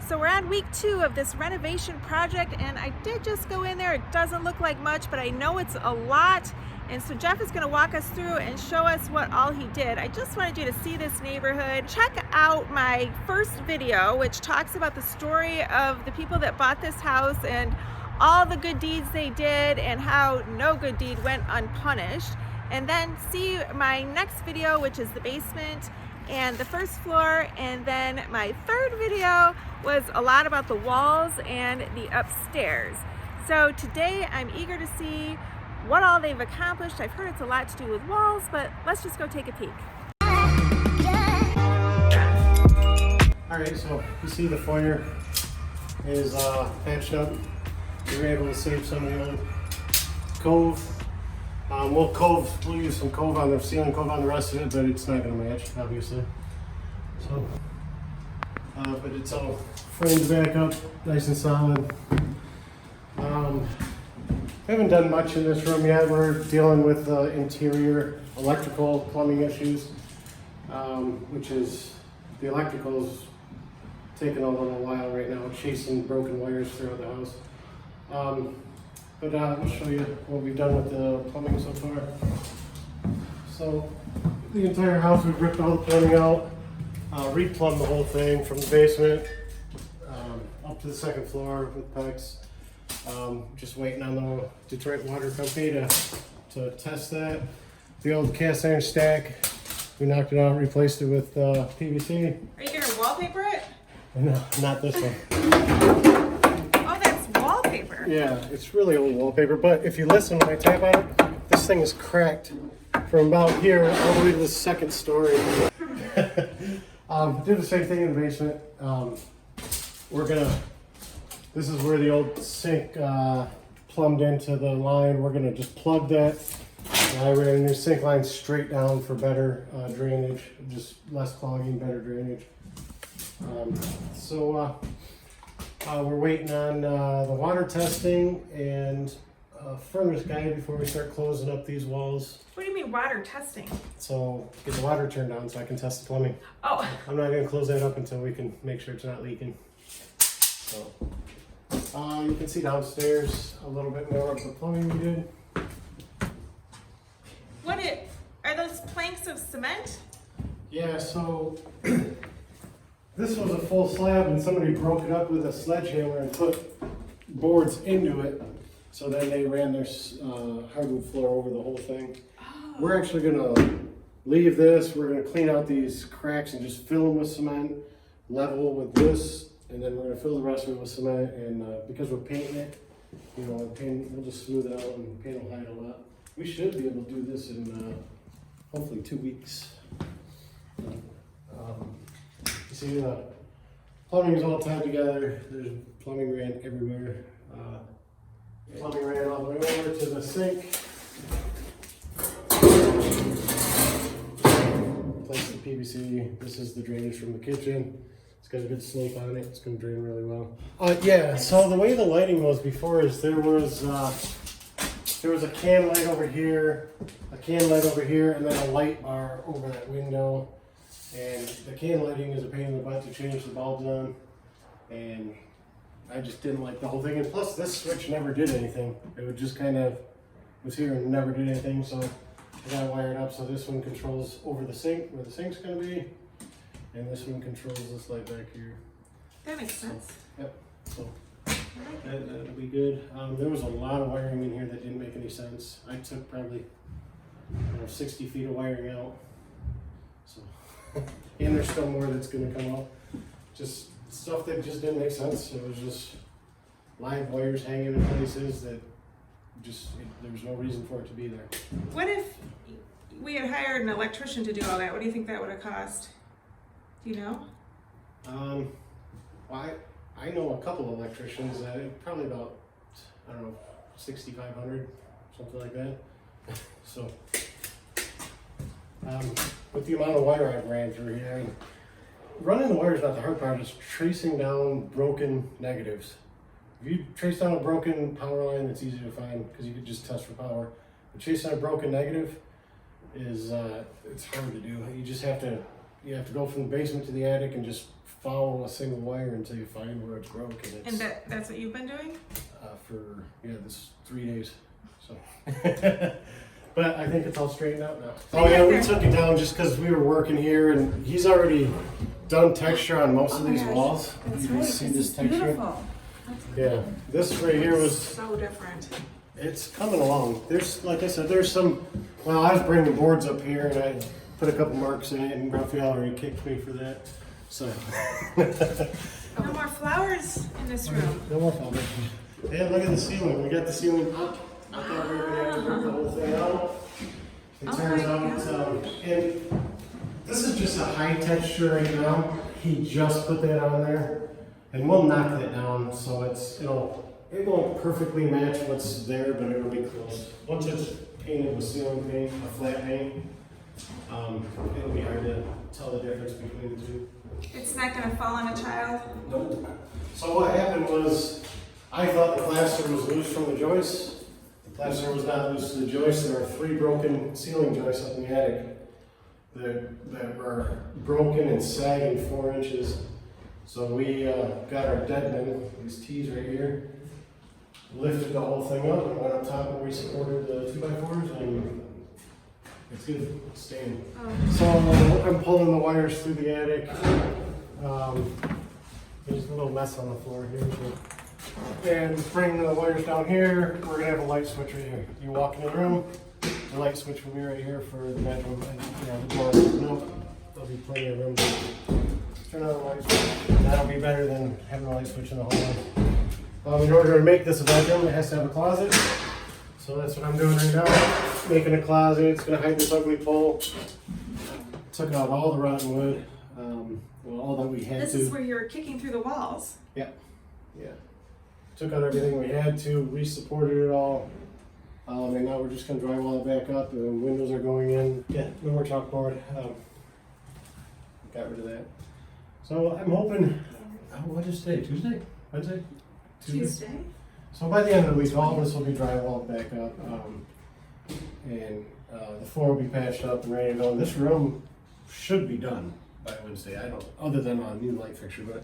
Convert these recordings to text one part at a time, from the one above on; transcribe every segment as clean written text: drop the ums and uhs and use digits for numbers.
So we're on week 2 of this renovation project, and I did just go in there. It doesn't look like much, but I know it's a lot. And so Jeff is going to walk us through and show us what all he did. I just wanted you to see this neighborhood. Check out my first video, which talks about the story of the people that bought this house and all the good deeds they did and how no good deed went unpunished. And then see my next video, which is the basement and the first floor. And then my third video was a lot about the walls and the upstairs. So today I'm eager to see what all they've accomplished. I've heard it's a lot to do with walls, but let's just go take a peek. All right, so you see the foyer is patched up. We were able to save some of the old cove. We'll use some cove on the ceiling, cove on the rest of it, but it's not going to match, obviously. So, but it's all framed back up, nice and solid. We haven't done much in this room yet. We're dealing with interior electrical plumbing issues, which is the electrical's taking a little while right now, chasing broken wires throughout the house. But I'll show you what we've done with the plumbing so far. So the entire house, we've ripped all the plumbing out, replumbed the whole thing from the basement up to the second floor with PEX. Just waiting on the Detroit Water Company to test that. The old cast iron stack, we knocked it out, replaced it with PVC. Are you gonna wallpaper it? No, not this one. Oh, that's wallpaper. Yeah, it's really old wallpaper, but if you listen when I tap on it, this thing is cracked from about here all the way to the second story. Do the same thing in the basement. This is where the old sink plumbed into the line. We're gonna just plug that. I ran a new sink line straight down for better drainage, just less clogging, better drainage. We're waiting on the water testing and furnace guide before we start closing up these walls. What do you mean water testing? So get the water turned on so I can test the plumbing. Oh. I'm not gonna close that up until we can make sure it's not leaking. So you can see downstairs a little bit more of the plumbing we did. Are those planks of cement? Yeah, so this was a full slab and somebody broke it up with a sledgehammer and put boards into it. So then they ran their hardwood floor over the whole thing. Oh. We're actually gonna leave this. We're gonna clean out these cracks and just fill them with cement, level with this, and then we're gonna fill the rest of it with cement. And because we're painting it, we'll just smooth it out and paint will hide a lot. We should be able to do this in hopefully 2 weeks. You see the plumbing is all tied together. There's plumbing ran everywhere. Plumbing ran all the way over to the sink. Replace the PVC. This is the drainage from the kitchen. It's got a good slope on it. It's going to drain really well. Yeah, so the way the lighting was before is there was a can light over here, and then a light bar over that window. And the can lighting is a pain in the butt to change the bulbs on. And I just didn't like the whole thing. And plus this switch never did anything. It would just kind of was here and never did anything. So I got it wired up so this one controls over the sink, where the sink's gonna be. And this one controls this light back here. That makes sense. Yep, so that'll be good. There was a lot of wiring in here that didn't make any sense. I took probably 60 feet of wiring out. So, and there's still more that's gonna come out. Just stuff that just didn't make sense. It was just live wires hanging in places that there was no reason for it to be there. What if we had hired an electrician to do all that? What do you think that would have cost? Do you know? I know a couple of electricians that probably about, I don't know, 6,500, something like that. So, with the amount of wire I've ran through here, running the wire is not the hard part, it's tracing down broken negatives. If you trace down a broken power line, it's easy to find because you could just test for power. But chasing a broken negative is, it's hard to do. You just have to you have to go from the basement to the attic and just follow a single wire until you find where it's broken. It's, And that's what you've been doing? for, this 3 days, so. But I think it's all straightened out now. Oh yeah, we took it down just because we were working here, and he's already done texture on most of these walls. You can see this texture. Beautiful. Yeah, this right here was, So different. it's coming along. There's, like I said, there's some, well, I was bringing boards up here and I put a couple marks in it, and Rafael already kicked me for that, so. No more flowers in this room. No more flowers. Yeah, look at the ceiling. We got the ceiling up. I thought we were gonna have to rip the whole thing out. It turns out, and this is just a high texture right now. He just put that on there, and we'll knock that down so it won't perfectly match what's there, but it'll be close. Once it's painted with ceiling paint, a flat paint, it'll be hard to tell the difference between the two. It's not going to fall on a child? Nope. So what happened was, I thought the plaster was loose from the joist. The plaster was not loose to the joist. There are 3 broken ceiling joists up in the attic that were broken and sagging 4 inches. So we got our dead men, these T's right here, lifted the whole thing up and went up top where we supported the 2x4s, and it's good. It's staying. So I'm pulling the wires through the attic. There's a little mess on the floor here. And bring the wires down here. We're gonna have a light switch right here. You walk in the room, the light switch will be right here for the bedroom. And the door will open up. There'll be plenty of room to turn on the light switch. That'll be better than having a light switch in the hallway. In order to make this a bedroom, it has to have a closet. So that's what I'm doing right now. Making a closet. It's gonna hide this ugly pole. Took out all the rotten wood. All that we had to. This is where you're kicking through the walls. Yeah. Took out everything we had to, re-supported it all. And now we're just gonna drywall it back up, and windows are going in. Yeah, no more chalkboard. Got rid of that. So I'm hoping, what is today, Tuesday? Wednesday? Tuesday. So by the end of the week, all of this will be drywalled back up. And the floor will be patched up and ready to go. And this room should be done by Wednesday. Other than a new light fixture, but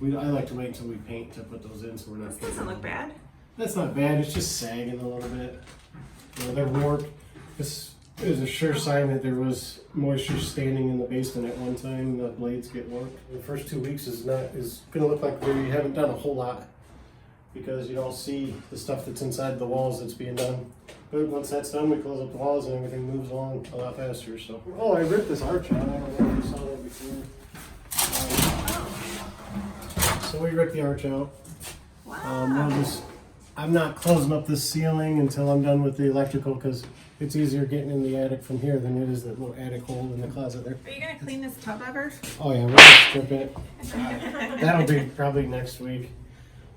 I like to wait until we paint to put those in, so we're not. This doesn't look bad. That's not bad. It's just sagging a little bit. They're warped. This is a sure sign that there was moisture standing in the basement at one time. The blades get warped. The first 2 weeks is going to look like we haven't done a whole lot, because you don't see the stuff that's inside the walls that's being done. But once that's done, we close up the walls and everything moves along a lot faster. So, I ripped this arch out. I don't know if you saw that before. So we ripped the arch out. Wow. I'm not closing up this ceiling until I'm done with the electrical, because it's easier getting in the attic from here than it is that little attic hole in the closet there. Are you going to clean this tub ever? Oh yeah, we're gonna strip it. That'll be probably next week.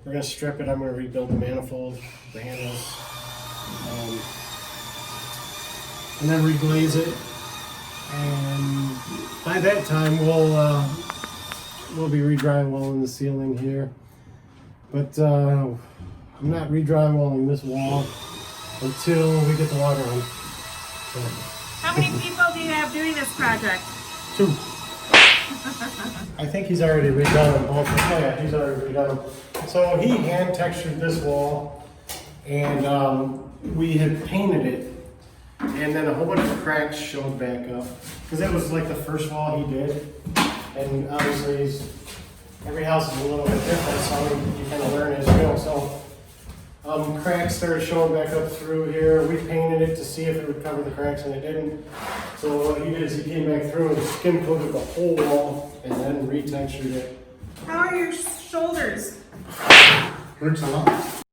We're gonna strip it. I'm gonna rebuild the manifold, the handles, and then reglaze it. And by that time, we'll be re-drywalling the ceiling here. But I'm not re-drywalling this wall until we get the water on. So. How many people do you have doing this project? 2. I think he's already redone them both. Oh yeah, he's already redone them. So he hand textured this wall, and we had painted it, and then a whole bunch of cracks showed back up, because that was like the first wall he did, and obviously every house is a little bit different, so you kind of learn as you go. So cracks started showing back up through here. We painted it to see if it would cover the cracks, and it didn't. So what he did is he came back through and skim coated the whole wall and then retextured it. How are your shoulders? Hurts a lot.